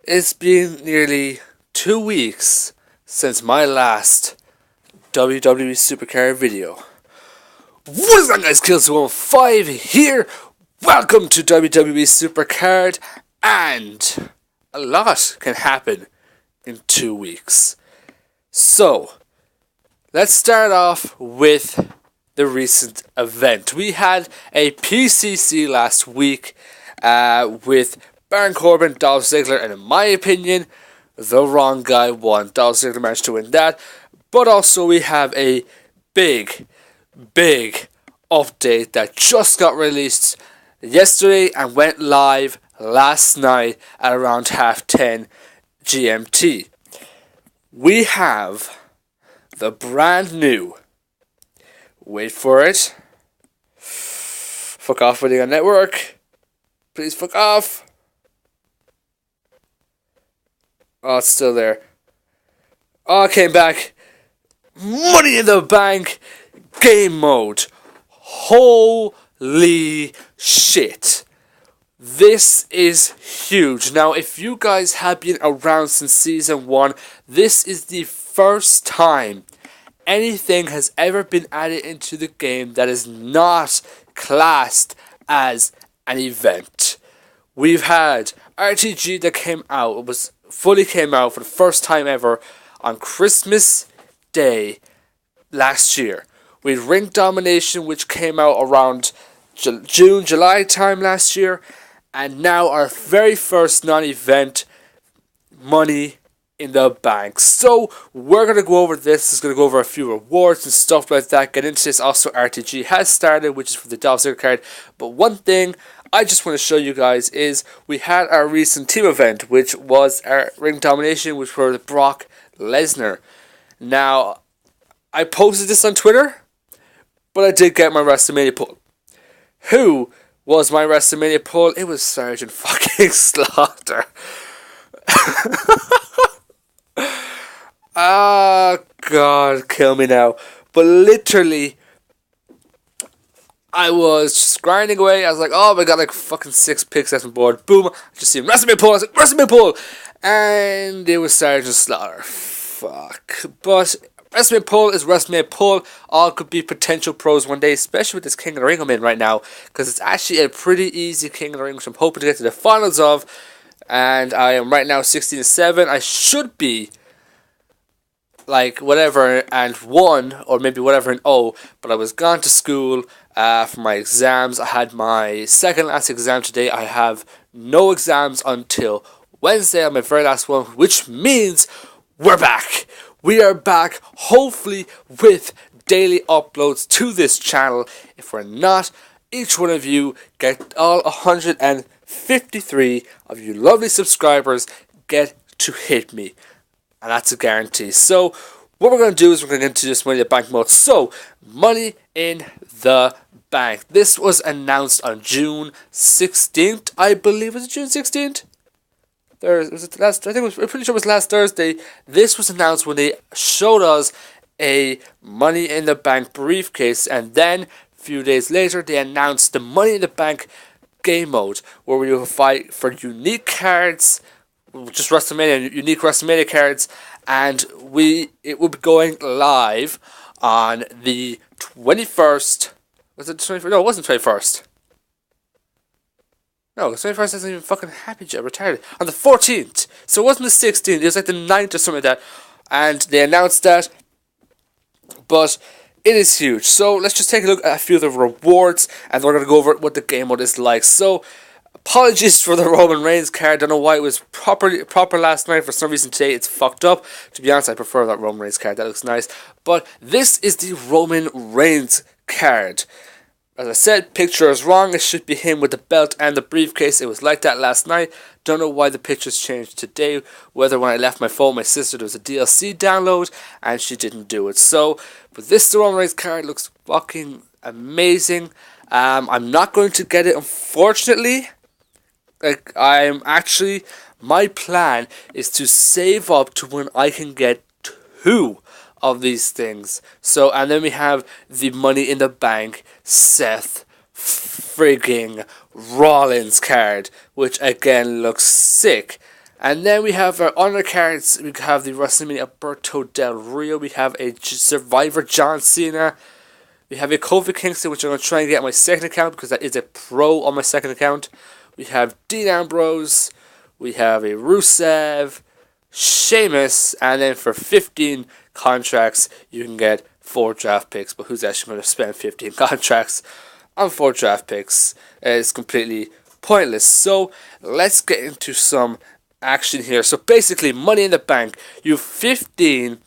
It's been nearly 2 weeks since my last WWE Supercard video. What is up, guys? Kills115 here. Welcome to WWE Supercard, and a lot can happen in 2 weeks. So, let's start off with the recent event. We had a PCC last week with Baron Corbin, Dolph Ziggler, and in my opinion, the wrong guy won. Dolph Ziggler managed to win that, but also we have a big update that just got released yesterday and went live last night at around 10:30 GMT. We have the brand new, wait for it, fuck off Video Network, please fuck off. Oh, it's still there. Oh, it came back. Money in the Bank game mode. Holy shit. This is huge. Now, if you guys have been around since Season 1, this is the first time anything has ever been added into the game that is not classed as an event. We've had RTG that came out. It fully came out for the first time ever on Christmas Day last year. We had Ring Domination, which came out around June, July time last year. And now our very first non-event, Money in the Bank. So we're going to go over this. It's going to go over a few rewards and stuff like that. Get into this. Also, RTG has started, which is for the Dolph Ziggler card. But one thing I just want to show you guys is we had our recent team event, which was our Ring Domination, which were the Brock Lesnar. Now, I posted this on Twitter, but I did get my WrestleMania pull. Who was my WrestleMania pull? It was Sergeant fucking Slaughter. Ah, God, kill me now. But literally, I was just grinding away. I was like, oh my god, like fucking 6 picks left on board. Boom, I just seen WrestleMania pull. I was like, WrestleMania pull. And it was Sergeant Slaughter. Fuck. But WrestleMania pull is WrestleMania pull. All could be potential pros one day, especially with this King of the Ring I'm in right now. Because it's actually a pretty easy King of the Ring, which I'm hoping to get to the finals of. And I am right now 16-7. I should be like whatever and 1 or maybe whatever and 0, but I was gone to school for my exams. I had my second last exam today. I have no exams until Wednesday on my very last one, which means we're back. We are back, hopefully with daily uploads to this channel. If we're not, each one of you get all 153 of you lovely subscribers get to hit me. And that's a guarantee. So, what we're going to do is we're going to get into this Money in the Bank mode. So, Money in the Bank. This was announced on June 16th, I believe. Was it June 16th? Was it last? I'm pretty sure it was last Thursday. This was announced when they showed us a Money in the Bank briefcase. And then, a few days later, they announced the Money in the Bank game mode, where we will fight for unique cards, just WrestleMania, unique WrestleMania cards, and it will be going live on the 21st. Was it 21st? No, it wasn't 21st. No, the 21st isn't even fucking happy yet, retarded. On the 14th. So it wasn't the 16th, it was like the 9th or something like that. And they announced that. But it is huge. So let's just take a look at a few of the rewards, and we're going to go over what the game mode is like. So, apologies for the Roman Reigns card. Don't know why it was proper last night. For some reason today it's fucked up. To be honest, I prefer that Roman Reigns card. That looks nice. But this is the Roman Reigns card. As I said, picture is wrong. It should be him with the belt and the briefcase. It was like that last night. Don't know why the pictures changed today. Whether when I left my phone, my sister, there was a DLC download and she didn't do it. So, but this Roman Reigns card looks fucking amazing. I'm not going to get it, unfortunately. Like, my plan is to save up to when I can get 2 of these things. So, and then we have the Money in the Bank Seth frigging Rollins card, which again looks sick. And then we have our undercards. We have the WrestleMania Alberto Del Rio. We have a Survivor John Cena. We have a Kofi Kingston, which I'm going to try and get on my second account because that is a pro on my second account. We have Dean Ambrose. We have a Rusev, Sheamus, and then for 15 contracts, you can get 4 draft picks. But who's actually going to spend 15 contracts on 4 draft picks? It's completely pointless. So let's get into some action here. So basically, Money in the Bank, you have 15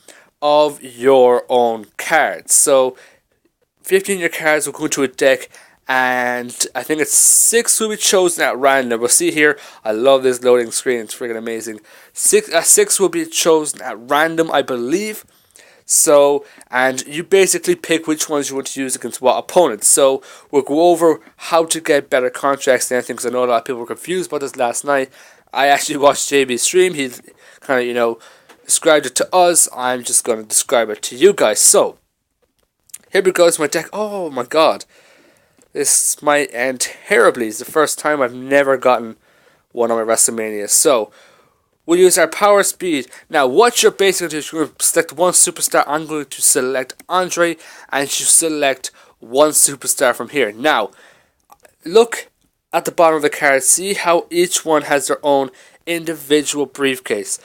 of your own cards. So 15 of your cards will go into a deck, and I think it's 6 will be chosen at random. We'll see here. I love this loading screen. It's freaking amazing. 6 will be chosen at random, I believe. So, and you basically pick which ones you want to use against what opponents. So, we'll go over how to get better contracts and everything, because I know a lot of people were confused about this last night. I actually watched JB's stream. He kind of, described it to us. I'm just going to describe it to you guys. So, here we go. It's my deck. Oh my god. This might end terribly. It's the first time I've never gotten one on my WrestleMania. So, we'll use our power speed. Now, what you're basically doing is you're going to select one superstar. I'm going to select Andre, and you select one superstar from here. Now, look at the bottom of the card. See how each one has their own individual briefcase.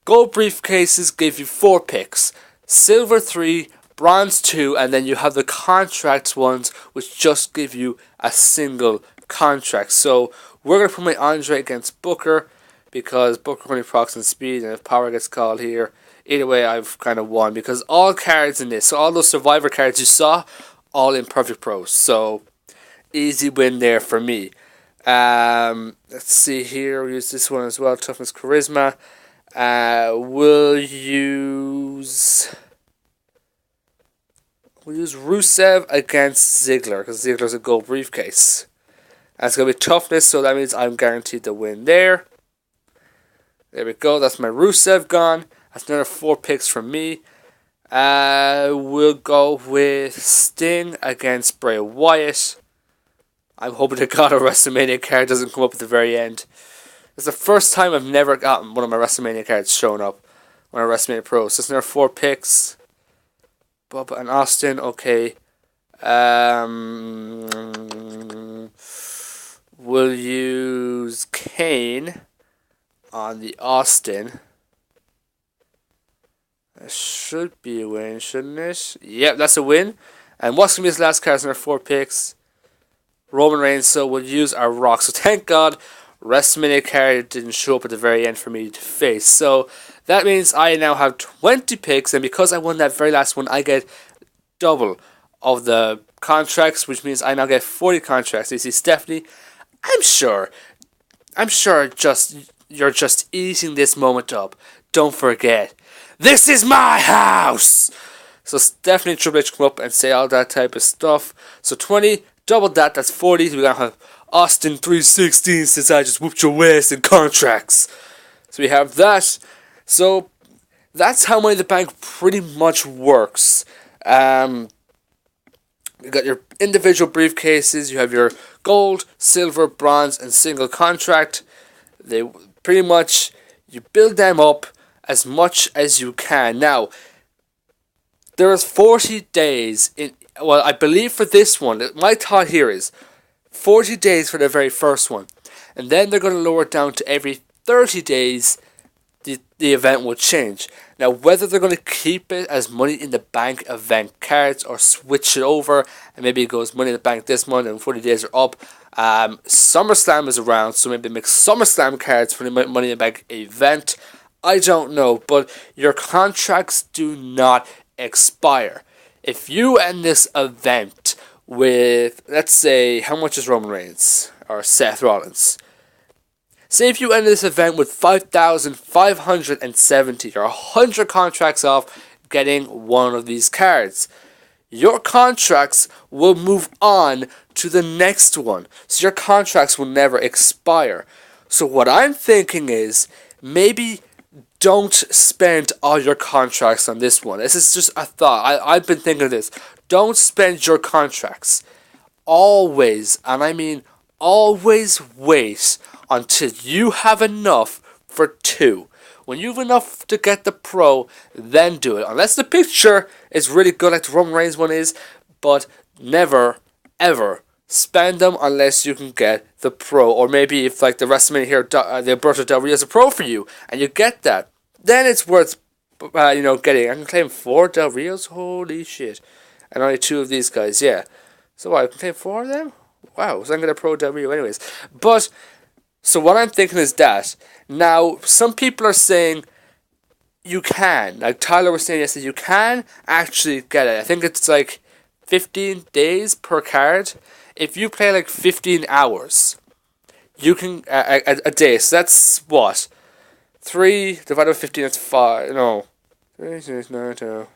Gold briefcases give you 4 picks. Silver 3, Bronze 2, and then you have the contracts ones, which just give you a single contract. So, we're going to put my Andre against Booker, because Booker only procs and speed, and if power gets called here, either way I've kind of won, because all cards in this, so all those Survivor cards you saw, all in Perfect Pros, so easy win there for me. Let's see here, we'll use this one as well, Toughness, Charisma. We'll use Rusev against Ziggler, because Ziggler's a gold briefcase. And it's going to be Toughness, so that means I'm guaranteed to win there. There we go, that's my Rusev gone. That's another 4 picks from me. We'll go with Sting against Bray Wyatt. I'm hoping to God a WrestleMania card doesn't come up at the very end. It's the first time I've never gotten one of my WrestleMania cards showing up on a WrestleMania Pro. So it's another 4 picks. Bubba and Austin, okay. We'll use Kane on the Austin. That should be a win, shouldn't it? Yep, that's a win. And what's going to be his last card is another 4 picks. Roman Reigns, so we'll use our Rock. So thank God WrestleMania card didn't show up at the very end for me to face. So that means I now have 20 picks, and because I won that very last one, I get double of the contracts, which means I now get 40 contracts. You see, Stephanie, I'm sure you're just eating this moment up. Don't forget, this is my house! So Stephanie and Triple H come up and say all that type of stuff. So 20, double that, that's 40. We're going to have Austin 316 since I just whooped your waist in contracts. So we have that. So that's how Money in the Bank pretty much works. You got your individual briefcases. You have your gold, silver, bronze, and single contract. They pretty much, you build them up as much as you can. Now, there is 40 days in. Well, I believe for this one, my thought here is 40 days for the very first one, and then they're going to lower it down to every 30 days. The event will change. Now, whether they're going to keep it as Money in the Bank event cards or switch it over, and maybe it goes Money in the Bank this month and 40 days are up. SummerSlam is around, so maybe make SummerSlam cards for the Money in the Bank event. I don't know, but your contracts do not expire. If you end this event with, let's say, how much is Roman Reigns or Seth Rollins? Say if you end this event with 5,570 or 100 contracts off getting one of these cards, your contracts will move on to the next one. So your contracts will never expire. So what I'm thinking is, maybe don't spend all your contracts on this one. This is just a thought. I've been thinking of this. Don't spend your contracts. Always, and I mean always, wait until you have enough for 2. When you've enough to get the Pro, then do it. Unless the picture is really good like the Roman Reigns one is. But never, ever spend them unless you can get the Pro. Or maybe if like the WrestleMania here, the Alberto Del Rio is a Pro for you. And you get that. Then it's worth, getting. I can claim 4 Del Rios. Holy shit. And only 2 of these guys, yeah. So what, I can claim 4 of them? Wow, so I'm going to Pro Del Rio anyways. But, so what I'm thinking is that, now, some people are saying you can. Like Tyler was saying yesterday, you can actually get it. I think it's like 15 days per card. If you play like 15 hours, you can, a day. So that's what? 3 divided by 15, that's 5. No. 3, 6, 9, 2.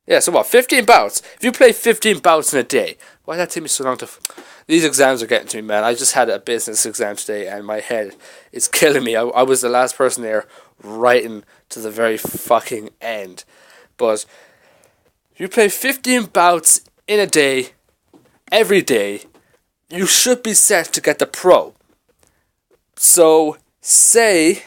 Yeah, so what? 15 bouts. If you play 15 bouts in a day, why did that take me so long to... These exams are getting to me, man. I just had a business exam today, and my head is killing me. I was the last person there writing to the very fucking end. But if you play 15 bouts in a day, every day, you should be set to get the Pro. So, say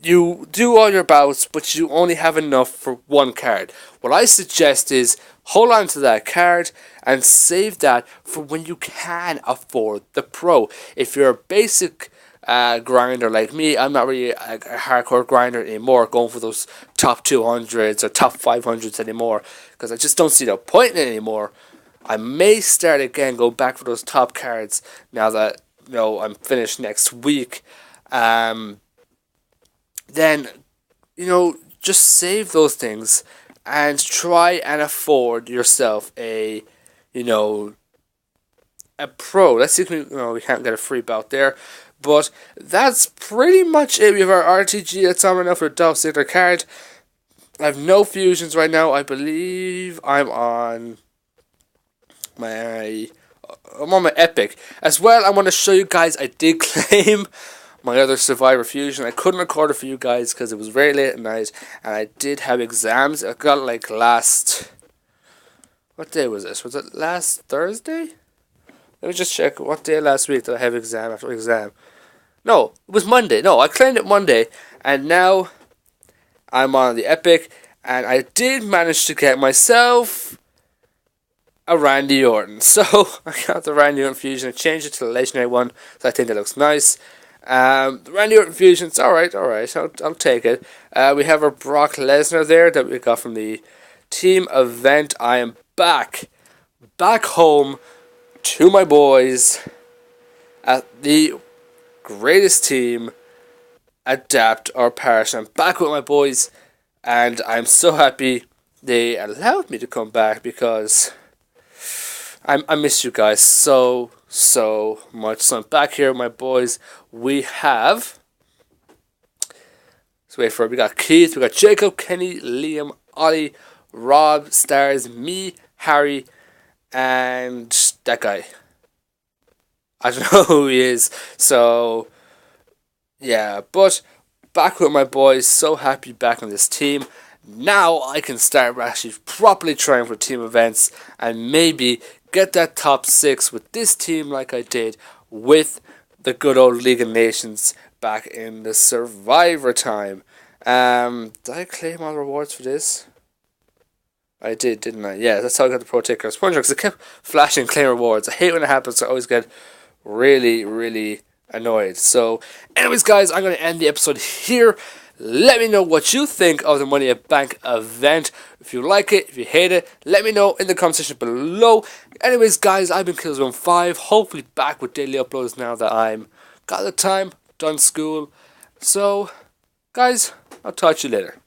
you do all your bouts, but you only have enough for 1 card. What I suggest is hold on to that card and save that for when you can afford the Pro. If you're a basic grinder like me, I'm not really a hardcore grinder anymore, going for those top 200s or top 500s anymore, because I just don't see the point in it anymore. I may start again, go back for those top cards now that I'm finished next week. Then, just save those things and try and afford yourself a Pro. Let's see if we can't get a free bout there. But that's pretty much it. We have our RTG. That's on right now for the Dolph Ziggler card. I have no fusions right now. I believe I'm on my Epic. As well, I want to show you guys I did claim my other Survivor Fusion. I couldn't record it for you guys because it was very late at night, and I did have exams. I got like last... What day was this? Was it last Thursday? Let me just check what day last week did I have exam after exam. No, it was Monday. No, I claimed it Monday, and now I'm on the Epic, and I did manage to get myself a Randy Orton. So, I got the Randy Orton Fusion. I changed it to the Legendary one, so I think it looks nice. The Randy Orton Fusion's alright, I'll take it. We have our Brock Lesnar there that we got from the team event. I am back home to my boys at the greatest team, Adapt or Perish. I'm back with my boys, and I'm so happy they allowed me to come back because I miss you guys so much. So I'm back here with my boys. We have... So wait for it. We got Keith, we got Jacob, Kenny, Liam, Ollie, Rob, Stars, me, Harry, and that guy. I don't know who he is. So, yeah. But back with my boys. So happy back on this team. Now I can start actually properly trying for team events and maybe get that top 6 with this team like I did with the good old League of Nations back in the Survivor time. Did I claim all the rewards for this? I did, didn't I? Yeah, that's how I got the Pro Ticker. I was wondering because it kept flashing claim rewards. I hate when it happens. I always get really annoyed. So, anyways, guys, I'm going to end the episode here. Let me know what you think of the Money in the Bank event. If you like it, if you hate it, let me know in the comment section below. Anyways, guys, I've been Killzone5. Hopefully back with daily uploads now that I'm got the time, done school. So, guys, I'll talk to you later.